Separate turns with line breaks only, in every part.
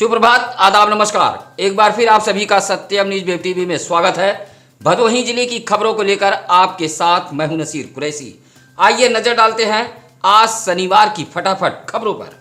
सुप्रभात, आदाब, नमस्कार। एक बार फिर आप सभी का सत्यम न्यूज वेब टीवी में स्वागत है। भदोही जिले की खबरों को लेकर आपके साथ मैं हूं नसीर कुरैशी। आइए नजर डालते हैं आज शनिवार की फटाफट खबरों पर।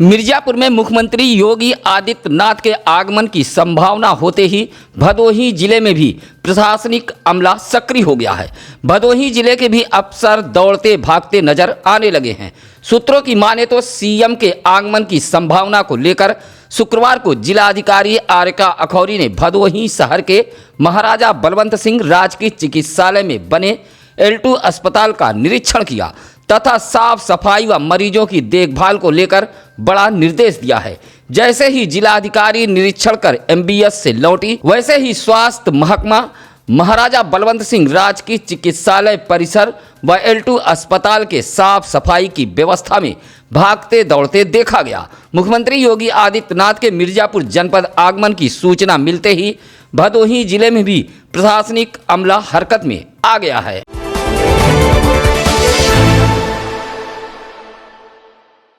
मिर्जापुर में मुख्यमंत्री योगी आदित्यनाथ के आगमन की संभावना होते ही भदोही जिले में भी प्रशासनिक अमला सक्रिय हो गया है। भदोही जिले के भी अफसर दौड़ते भागते नजर आने लगे हैं। सूत्रों की माने तो सीएम के आगमन की संभावना को लेकर शुक्रवार को जिलाधिकारी आरिका अखौरी ने भदोही शहर के महाराजा बलवंत सिंह राजकीय चिकित्सालय में बने L2 अस्पताल का निरीक्षण किया तथा साफ सफाई व मरीजों की देखभाल को लेकर बड़ा निर्देश दिया है। जैसे ही जिलाधिकारी निरीक्षण कर MBS से लौटी, वैसे ही स्वास्थ्य महकमा महाराजा बलवंत सिंह राजकीय चिकित्सालय परिसर व L2 अस्पताल के साफ सफाई की व्यवस्था में भागते दौड़ते देखा गया। मुख्यमंत्री योगी आदित्यनाथ के मिर्जापुर जनपद आगमन की सूचना मिलते ही भदोही जिले में भी प्रशासनिक अमला हरकत में आ गया है।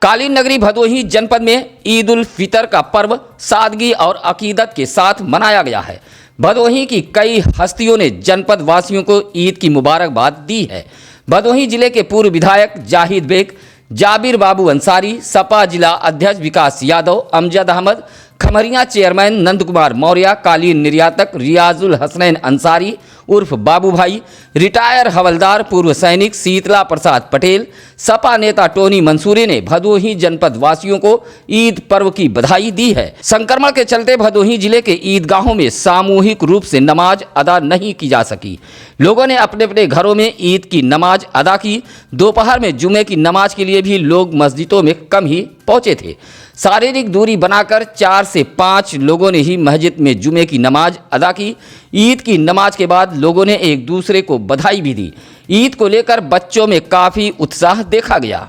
कालीन नगरी भदोही जनपद में ईद उल फितर का पर्व सादगी और अकीदत के साथ मनाया गया है। भदोही की कई हस्तियों ने जनपद वासियों को ईद की मुबारकबाद दी है। भदोही जिले के पूर्व विधायक जाहिद बेग, जाबिर बाबू अंसारी, सपा जिला अध्यक्ष विकास यादव, अमजद अहमद, खमरिया चेयरमैन नंद कुमार मौर्य, कालीन निर्यातक रियाजुल हसनैन अंसारी उर्फ बाबू भाई, रिटायर हवलदार पूर्व सैनिक शीतला प्रसाद पटेल, सपा नेता टोनी मंसूरी ने भदोही जनपद वासियों को ईद पर्व की बधाई दी है। संक्रमण के चलते भदोही जिले के ईदगाहों में सामूहिक रूप से नमाज अदा नहीं की जा सकी। लोगों ने अपने अपने घरों में ईद की नमाज अदा की। दोपहर में जुमे की नमाज के लिए भी लोग मस्जिदों में कम ही पहुंचे थे। शारीरिक दूरी बनाकर 4 से 5 लोगों ने ही मस्जिद में जुमे की नमाज अदा की। ईद की नमाज के बाद लोगों ने एक दूसरे को बधाई भी दी। ईद को लेकर बच्चों में काफी उत्साह देखा गया।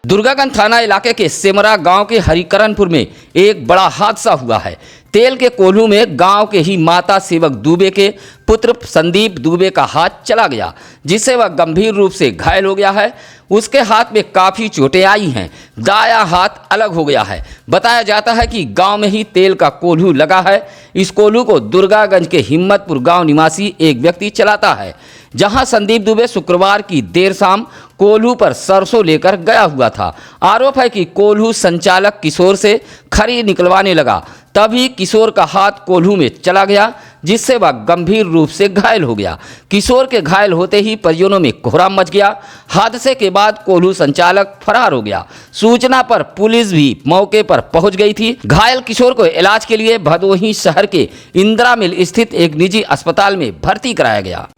दुर्गागंज थाना इलाके के सेमरा गांव के हरिकरणपुर में एक बड़ा हादसा हुआ है। तेल के कोल्हू में गांव के ही माता सेवक दुबे के पुत्र संदीप दुबे का हाथ चला गया, जिससे वह गंभीर रूप से घायल हो गया है। उसके हाथ में काफ़ी चोटें आई हैं। दायां हाथ अलग हो गया है। बताया जाता है कि गांव में ही तेल का कोल्हू लगा है। इस कोल्हू को दुर्गागंज के हिम्मतपुर गांव निवासी एक व्यक्ति चलाता है, जहां संदीप दुबे शुक्रवार की देर शाम कोल्हू पर सरसों लेकर गया हुआ था। आरोप है कि कोल्हू संचालक किशोर से खरी निकलवाने लगा, तभी किशोर का हाथ कोल्हू में चला गया, जिससे वह गंभीर रूप से घायल हो गया। किशोर के घायल होते ही परिजनों में कोहराम मच गया। हादसे के बाद कोल्हू संचालक फरार हो गया। सूचना पर पुलिस भी मौके पर पहुंच गई थी। घायल किशोर को इलाज के लिए भदोही शहर के इंदिरा मिल स्थित एक निजी अस्पताल में भर्ती कराया गया।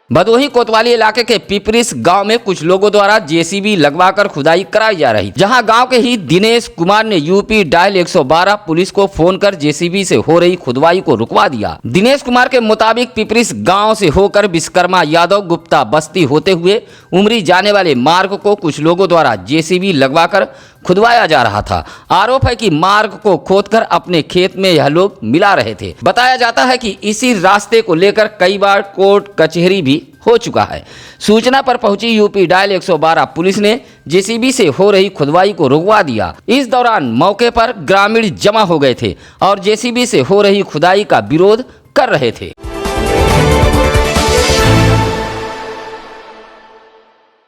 भदोही कोतवाली इलाके के पिपरिस गांव में कुछ लोगों द्वारा जेसीबी लगवाकर खुदाई कराई जा रही, जहां गांव के ही दिनेश कुमार ने यूपी डायल 112 पुलिस को फोन कर जेसीबी से हो रही खुदवाई को रुकवा दिया। दिनेश कुमार के मुताबिक पिपरिस गांव से होकर विश्वकर्मा यादव गुप्ता बस्ती होते हुए उमरी जाने वाले मार्ग को कुछ लोगों द्वारा जेसीबी लगवाकर खुदवाया जा रहा था। आरोप है कि मार्ग को खोदकर अपने खेत में यह लोग मिला रहे थे। बताया जाता है कि इसी रास्ते को लेकर कई बार कोर्ट कचहरी भी हो चुका है। सूचना पर पहुंची यूपी डायल 112 पुलिस ने जेसीबी से हो रही खुदवाई को रुकवा दिया। इस दौरान मौके पर ग्रामीण जमा हो गए थे और जेसीबी से हो रही खुदाई का विरोध कर रहे थे।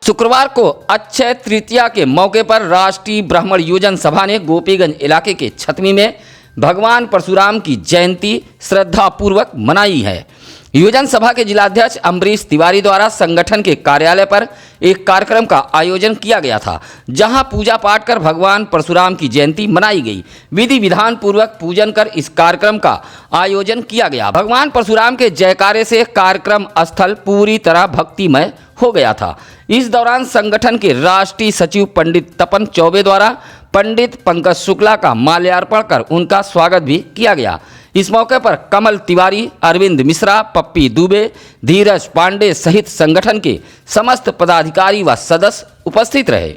शुक्रवार को अक्षय तृतीया के मौके पर राष्ट्रीय ब्राह्मण योजन सभा ने गोपीगंज इलाके के छतमी में भगवान परशुराम की जयंती श्रद्धापूर्वक मनाई है। योजन सभा के जिलाध्यक्ष अमरीश तिवारी द्वारा संगठन के कार्यालय पर एक कार्यक्रम का आयोजन किया गया था, जहां पूजा पाठ कर भगवान परशुराम की जयंती मनाई गई। विधि विधान पूर्वक पूजन कर इस कार्यक्रम का आयोजन किया गया। भगवान परशुराम के जयकारे से कार्यक्रम स्थल पूरी तरह भक्तिमय हो गया था। इस दौरान संगठन के राष्ट्रीय सचिव पंडित तपन चौबे द्वारा पंडित पंकज शुक्ला का माल्यार्पण कर उनका स्वागत भी किया गया। इस मौके पर कमल तिवारी, अरविंद मिश्रा, पप्पी दुबे, धीरज पांडे सहित संगठन के समस्त पदाधिकारी व सदस्य उपस्थित रहे।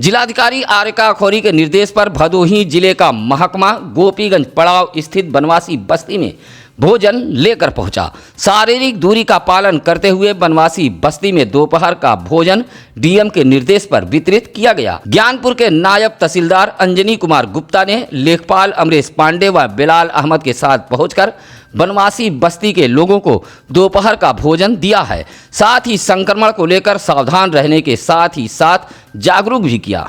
जिलाधिकारी आरिका अखौरी के निर्देश पर भदोही जिले का महकमा गोपीगंज पड़ाव स्थित बनवासी बस्ती में भोजन लेकर पहुंचा। शारीरिक दूरी का पालन करते हुए बनवासी बस्ती में दोपहर का भोजन डीएम के निर्देश पर वितरित किया गया। ज्ञानपुर के नायब तहसीलदार अंजनी कुमार गुप्ता ने लेखपाल अमरेश पांडे व बिलाल अहमद के साथ पहुंचकर बनवासी बस्ती के लोगों को दोपहर का भोजन दिया है। साथ ही संक्रमण को लेकर सावधान रहने के साथ ही साथ जागरूक भी किया।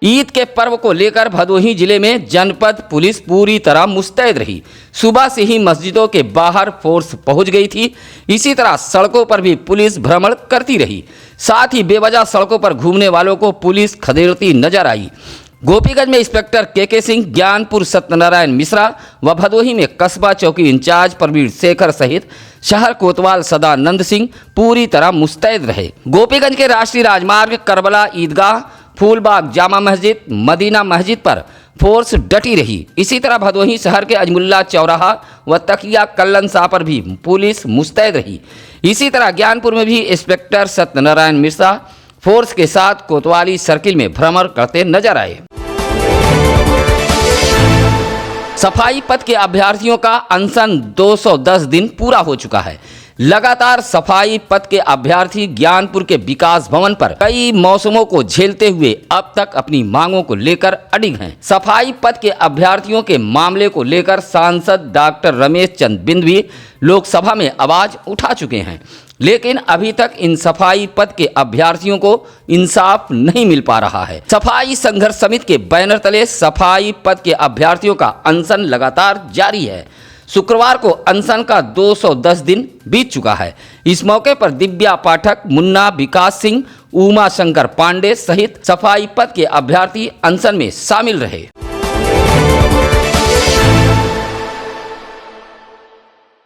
ईद के पर्व को लेकर भदोही जिले में जनपद पुलिस पूरी तरह मुस्तैद रही। सुबह से ही मस्जिदों के बाहर फोर्स पहुंच गई थी। इसी तरह सड़कों पर भी पुलिस भ्रमण करती रही। साथ ही बेवजह सड़कों पर घूमने वालों को पुलिस खदेड़ती नजर आई। गोपीगंज में इंस्पेक्टर के सिंह, ज्ञानपुर सत्यनारायण मिश्रा व भदोही में कस्बा चौकी इंचार्ज प्रवीण शेखर सहित शहर कोतवाल सदानंद सिंह पूरी तरह मुस्तैद रहे। गोपीगंज के राष्ट्रीय राजमार्ग करबला ईदगाह, फूलबाग जामा मस्जिद, मदीना मस्जिद पर फोर्स डटी रही। इसी तरह भदोही शहर के अजमुल्ला चौराहा व तकिया कल्लन शाह पर भी पुलिस मुस्तैद रही। इसी तरह ज्ञानपुर में भी इंस्पेक्टर सत्यनारायण मिश्रा फोर्स के साथ कोतवाली सर्किल में भ्रमण करते नजर आए। सफाई पद के अभ्यर्थियों का अनशन 210 दिन पूरा हो चुका है। लगातार सफाई पद के अभ्यर्थी ज्ञानपुर के विकास भवन पर कई मौसमों को झेलते हुए अब तक अपनी मांगों को लेकर अडिग हैं। सफाई पद के अभ्यर्थियों के मामले को लेकर सांसद डॉक्टर रमेश चंद बिंद भी लोकसभा में आवाज उठा चुके हैं, लेकिन अभी तक इन सफाई पद के अभ्यर्थियों को इंसाफ नहीं मिल पा रहा है। सफाई संघर्ष समिति के बैनर तले सफाई पद के अभ्यर्थियों का अनशन लगातार जारी है। शुक्रवार को अनशन का 210 दिन बीत चुका है। इस मौके पर दिव्या पाठक, मुन्ना, विकास सिंह, उमा शंकर पांडे सहित सफाई पद के अभ्यर्थी अनशन में शामिल रहे।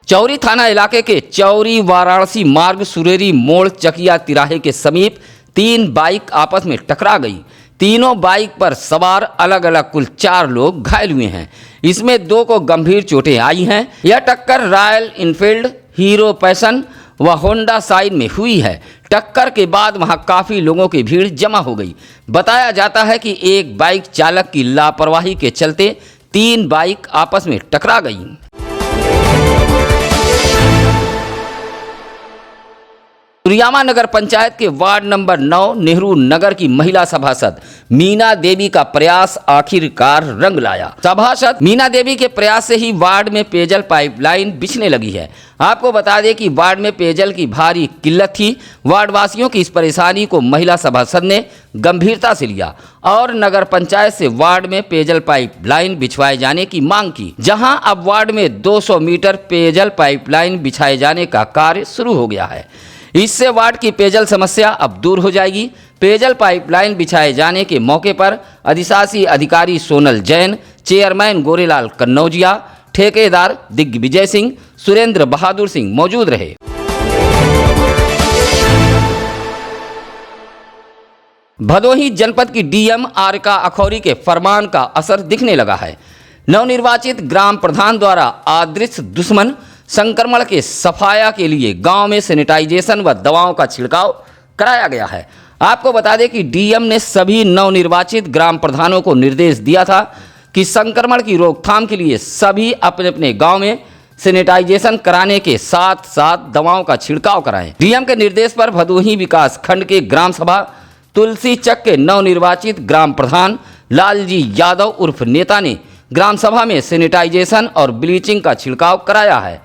चौरी थाना इलाके के चौरी वाराणसी मार्ग सुरेरी मोड़ चकिया तिराहे के समीप 3 बाइक आपस में टकरा गई। तीनों बाइक पर सवार अलग अलग कुल 4 लोग घायल हुए हैं। इसमें 2 को गंभीर चोटें आई हैं। यह टक्कर रॉयल इनफील्ड, हीरो पैशन व होंडा साइन में हुई है। टक्कर के बाद वहां काफ़ी लोगों की भीड़ जमा हो गई। बताया जाता है कि एक बाइक चालक की लापरवाही के चलते 3 बाइक आपस में टकरा गई। तुरियामा नगर पंचायत के वार्ड नंबर 9 नेहरू नगर की महिला सभासद मीना देवी का प्रयास आखिरकार रंग लाया। सभासद मीना देवी के प्रयास से ही वार्ड में पेयजल पाइपलाइन बिछने लगी है। आपको बता दें कि वार्ड में पेयजल की भारी किल्लत थी। वार्ड वासियों की इस परेशानी को महिला सभासद ने गंभीरता से लिया और नगर पंचायत से वार्ड में पेयजल पाइपलाइन बिछवाए जाने की मांग की। जहां अब वार्ड में 200 मीटर पेयजल पाइपलाइन बिछाए जाने का कार्य शुरू हो गया है। इससे वार्ड की पेयजल समस्या अब दूर हो जाएगी। पेयजल पाइपलाइन बिछाए जाने के मौके पर अधिशासी अधिकारी सोनल जैन, चेयरमैन गोरेलाल कन्नौजिया, ठेकेदार दिग्विजय सिंह, सुरेंद्र बहादुर सिंह मौजूद रहे। भदोही जनपद की डीएम आरिका अखौरी के फरमान का असर दिखने लगा है। नवनिर्वाचित ग्राम प्रधान द्वारा आदृश दुश्मन संक्रमण के सफाया के लिए गांव में सैनिटाइजेशन व दवाओं का छिड़काव कराया गया है। आपको बता दें कि डीएम ने सभी नवनिर्वाचित ग्राम प्रधानों को निर्देश दिया था कि संक्रमण की रोकथाम के लिए सभी अपने अपने गांव में सैनिटाइजेशन कराने के साथ साथ दवाओं का छिड़काव कराएं। डीएम के निर्देश पर भदोही विकास खंड के ग्राम सभा तुलसी चक के नवनिर्वाचित ग्राम प्रधान लालजी यादव उर्फ नेता ने ग्राम सभा में सैनिटाइजेशन और ब्लीचिंग का छिड़काव कराया है।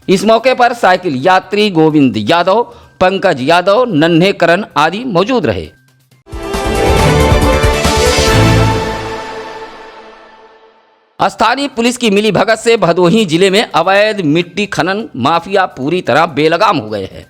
इस मौके पर साइकिल यात्री गोविंद यादव, पंकज यादव, नन्हे करण आदि मौजूद रहे। स्थानीय पुलिस की मिलीभगत से भदोही जिले में अवैध मिट्टी खनन माफिया पूरी तरह बेलगाम हो गए हैं।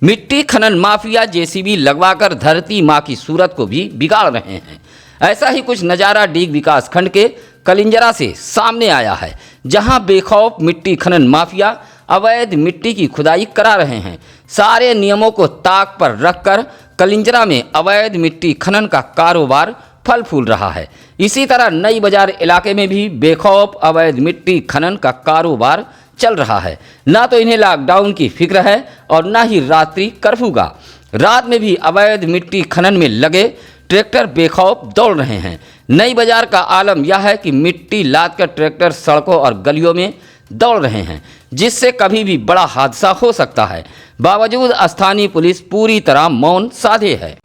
मिट्टी खनन माफिया जेसीबी लगवाकर धरती माँ की सूरत को भी बिगाड़ रहे हैं। ऐसा ही कुछ नज़ारा डीग विकास खंड के कलिंजरा से सामने आया है, जहां बेखौफ मिट्टी खनन माफिया अवैध मिट्टी की खुदाई करा रहे हैं। सारे नियमों को ताक पर रखकर कलिंजरा में अवैध मिट्टी खनन का कारोबार फल फूल रहा है। इसी तरह नई बाजार इलाके में भी बेखौफ अवैध मिट्टी खनन का कारोबार चल रहा है। ना तो इन्हें लॉकडाउन की फिक्र है और न ही रात्रि कर्फ्यू का। रात में भी अवैध मिट्टी खनन में लगे ट्रैक्टर बेखौफ दौड़ रहे हैं। नई बाजार का आलम यह है कि मिट्टी लाद कर ट्रैक्टर सड़कों और गलियों में दौड़ रहे हैं, जिससे कभी भी बड़ा हादसा हो सकता है। बावजूद स्थानीय पुलिस पूरी तरह मौन साधे है।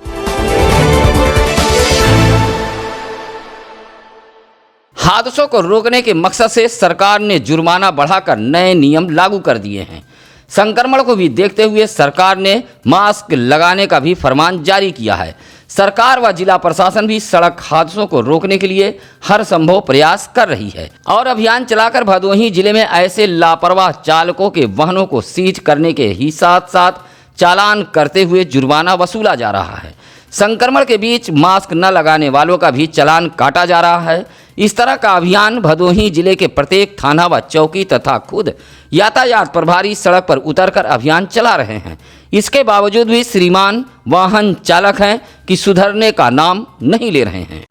हादसों को रोकने के मकसद से सरकार ने जुर्माना बढ़ाकर नए नियम लागू कर दिए हैं। संक्रमण को भी देखते हुए सरकार ने मास्क लगाने का भी फरमान जारी किया है। सरकार व जिला प्रशासन भी सड़क हादसों को रोकने के लिए हर संभव प्रयास कर रही है और अभियान चलाकर भदोही जिले में ऐसे लापरवाह चालकों के वाहनों को सीज करने के ही साथ साथ चालान करते हुए जुर्माना वसूला जा रहा है। संक्रमण के बीच मास्क न लगाने वालों का भी चालान काटा जा रहा है। इस तरह का अभियान भदोही जिले के प्रत्येक थाना व चौकी तथा खुद यातायात प्रभारी सड़क पर उतरकर अभियान चला रहे हैं। इसके बावजूद भी श्रीमान वाहन चालक हैं कि सुधरने का नाम नहीं ले रहे हैं।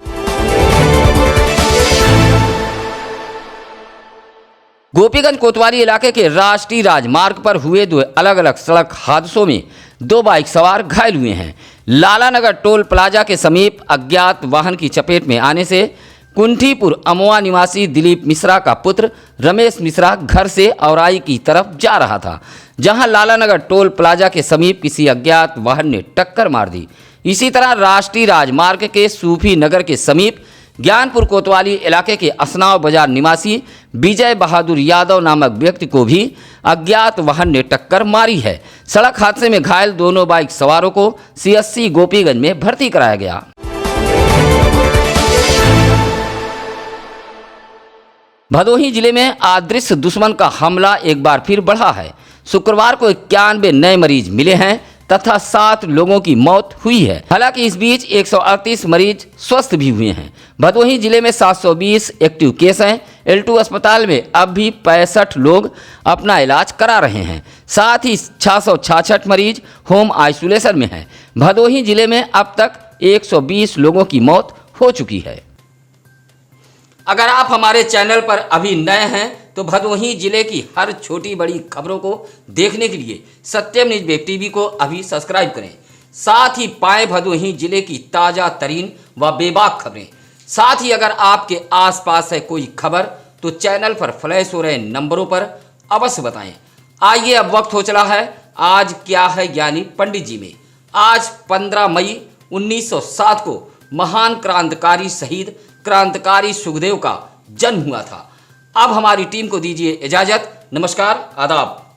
गोपीगंज कोतवाली इलाके के राष्ट्रीय राजमार्ग पर हुए 2 अलग अलग सड़क हादसों में 2 बाइक सवार घायल हुए हैं। लालानगर टोल प्लाजा के समीप अज्ञात वाहन की चपेट में आने से कुंठीपुर अमवा निवासी दिलीप मिश्रा का पुत्र रमेश मिश्रा घर से औराई की तरफ जा रहा था, जहां लालानगर टोल प्लाजा के समीप किसी अज्ञात वाहन ने टक्कर मार दी। इसी तरह राष्ट्रीय राजमार्ग के सूफी नगर के समीप ज्ञानपुर कोतवाली इलाके के असनाव बाजार निवासी विजय बहादुर यादव नामक व्यक्ति को भी अज्ञात वाहन ने टक्कर मारी है। सड़क हादसे में घायल दोनों बाइक सवारों को CSC गोपीगंज में भर्ती कराया गया। भदोही जिले में अदृश्य दुश्मन का हमला एक बार फिर बढ़ा है। शुक्रवार को 91 नए मरीज मिले हैं तथा 7 लोगों की मौत हुई है। हालांकि इस बीच 138 मरीज स्वस्थ भी हुए हैं। भदोही जिले में 720 एक्टिव केस हैं। L2 अस्पताल में अब भी 65 लोग अपना इलाज करा रहे हैं। साथ ही 666 मरीज होम आइसोलेशन में हैं। भदोही जिले में अब तक 120 लोगों की मौत हो चुकी है। अगर आप हमारे चैनल पर अभी नए हैं तो भदोही जिले की हर छोटी बड़ी खबरों को देखने के लिए सत्यम न्यूज वेब टीवी को अभी सब्सक्राइब करें। साथ ही पाएं भदोही जिले की ताज़ा तरीन व बेबाक खबरें। साथ ही अगर आपके आसपास है कोई खबर तो चैनल पर फ्लैश हो रहे नंबरों पर अवश्य बताएं। आइए अब वक्त हो चला है आज क्या है यानी पंडित जी में। आज 15 मई 1907 को महान क्रांतिकारी शहीद क्रांतिकारी सुखदेव का जन्म हुआ था। अब हमारी टीम को दीजिए इजाजत। नमस्कार, आदाब।